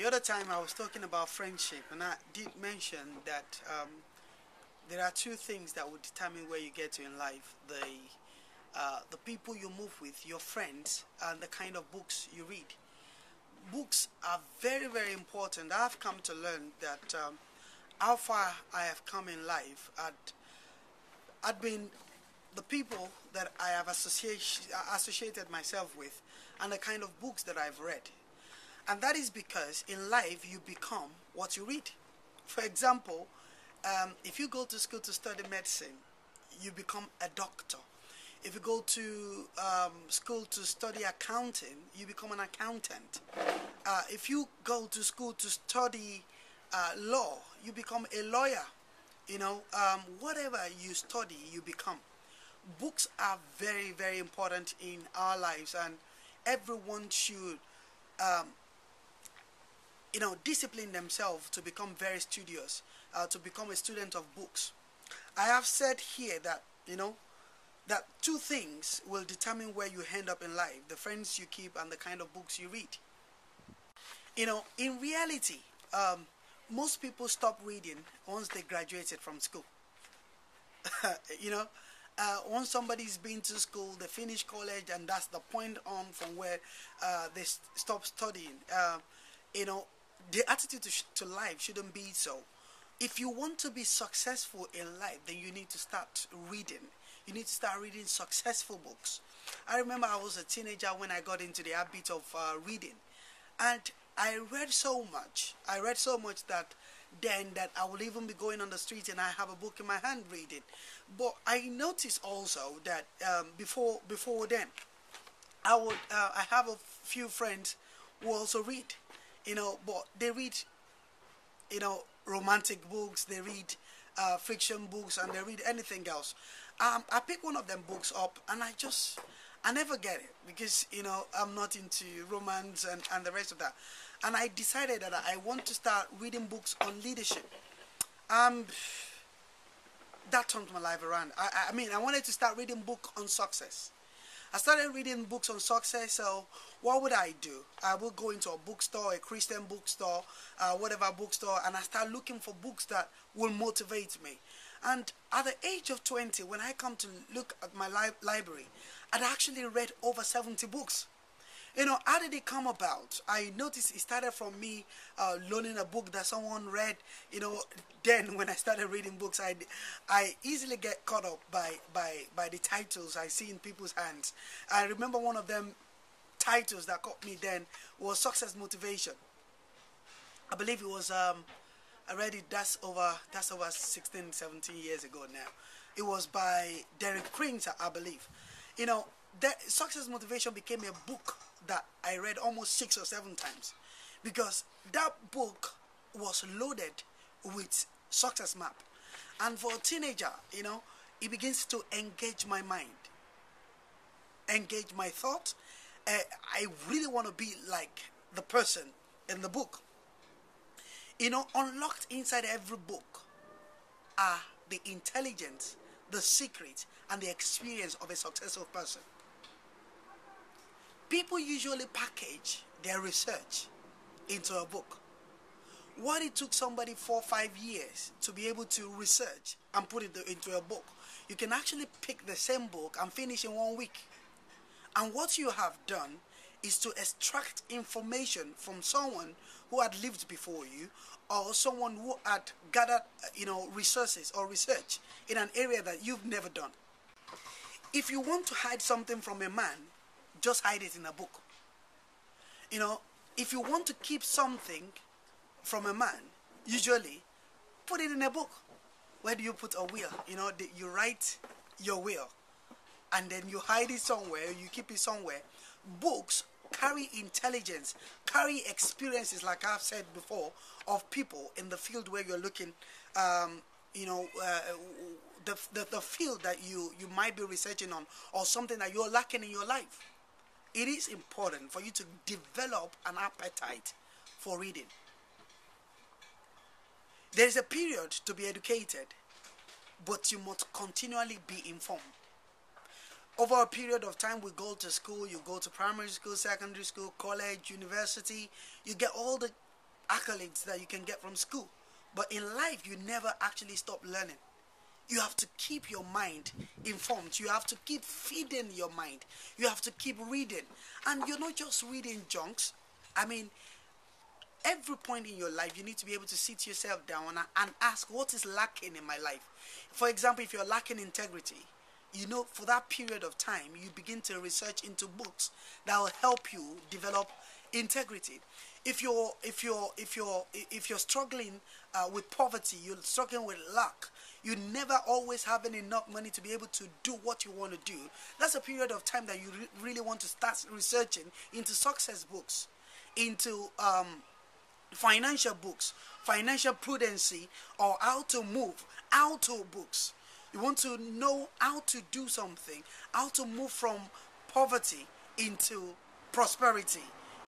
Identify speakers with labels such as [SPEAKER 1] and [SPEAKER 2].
[SPEAKER 1] The other time I was talking about friendship, and I did mention that there are two things that will determine where you get to in life: the people you move with, your friends, and the kind of books you read. Books are very, very important. I've come to learn that how far I have come in life had been the people that I have associated myself with, and the kind of books that I've read. And that is because in life you become what you read. For example, if you go to school to study medicine, you become a doctor. If you go to school to study accounting, you become an accountant. If you go to school to study law, you become a lawyer. Whatever you study, you become. Books are very, very important in our lives, and everyone should um, discipline themselves to become very studious, to become a student of books. I have said here that, that two things will determine where you end up in life: the friends you keep and the kind of books you read. In reality, most people stop reading once they graduated from school. you know, once somebody's been to school, they finish college, and that's the point on from where they stop studying. You know, the attitude to life shouldn't be so. If you want to be successful in life, then you need to start reading. You need to start reading successful books. I remember I was a teenager when I got into the habit of reading, and I read so much. I read so much that then that I will even be going on the street and I have a book in my hand reading. But I noticed also that before then, I have a few friends who also read, but they read, romantic books, they read fiction books, and they read anything else. I pick one of them books up, and I never get it because I'm not into romance and the rest of that. And I decided that I want to start reading books on leadership. Um, that turned my life around. I wanted to start reading books on success. I started reading books on success. So what would I do? I would go into a bookstore, a Christian bookstore, whatever bookstore, and I start looking for books that will motivate me. And at the age of 20, when I come to look at my library, I'd actually read over 70 books. How did it come about? I noticed it started from me loaning a book that someone read. Then when I started reading books, I easily get caught up by the titles I see in people's hands. I remember one of them titles that caught me then was Success Motivation. I believe it was I read it. That's over 16, 17 years ago now. It was by Derek Prince, I believe. That Success Motivation became a book that I read almost 6 or 7 times, because that book was loaded with success map. And for a teenager, it begins to engage my mind, engage my thought. I really want to be like the person in the book. Unlocked inside every book are the intelligence, the secret, and the experience of a successful person. People usually package their research into a book. What it took somebody 4 or 5 years to be able to research and put it into a book, you can actually pick the same book and finish in 1 week. And what you have done is to extract information from someone who had lived before you, or someone who had gathered, resources or research in an area that you've never done. If you want to hide something from a man, just hide it in a book. If you want to keep something from a man, usually put it in a book. Where do you put a will? You write your will, and then you hide it somewhere, you keep it somewhere. Books carry intelligence, carry experiences, like I've said before, of people in the field where you're looking, the field that you might be researching on, or something that you're lacking in your life. It is important for you to develop an appetite for reading. There is a period to be educated, but you must continually be informed. Over a period of time, we go to school, you go to primary school, secondary school, college, university, you get all the accolades that you can get from school. But in life, you never actually stop learning. You have to keep your mind informed. You have to keep feeding your mind. You have to keep reading. And you're not just reading junks. I mean, every point in your life, you need to be able to sit yourself down and ask, what is lacking in my life? For example, if you're lacking integrity, you know, for that period of time, you begin to research into books that will help you develop integrity. If you're struggling with poverty, you're struggling with lack, you never always having enough money to be able to do what you want to do. That's a period of time that you really want to start researching into success books, into financial books, financial prudency, or how to move, how to books. You want to know how to do something, how to move from poverty into prosperity.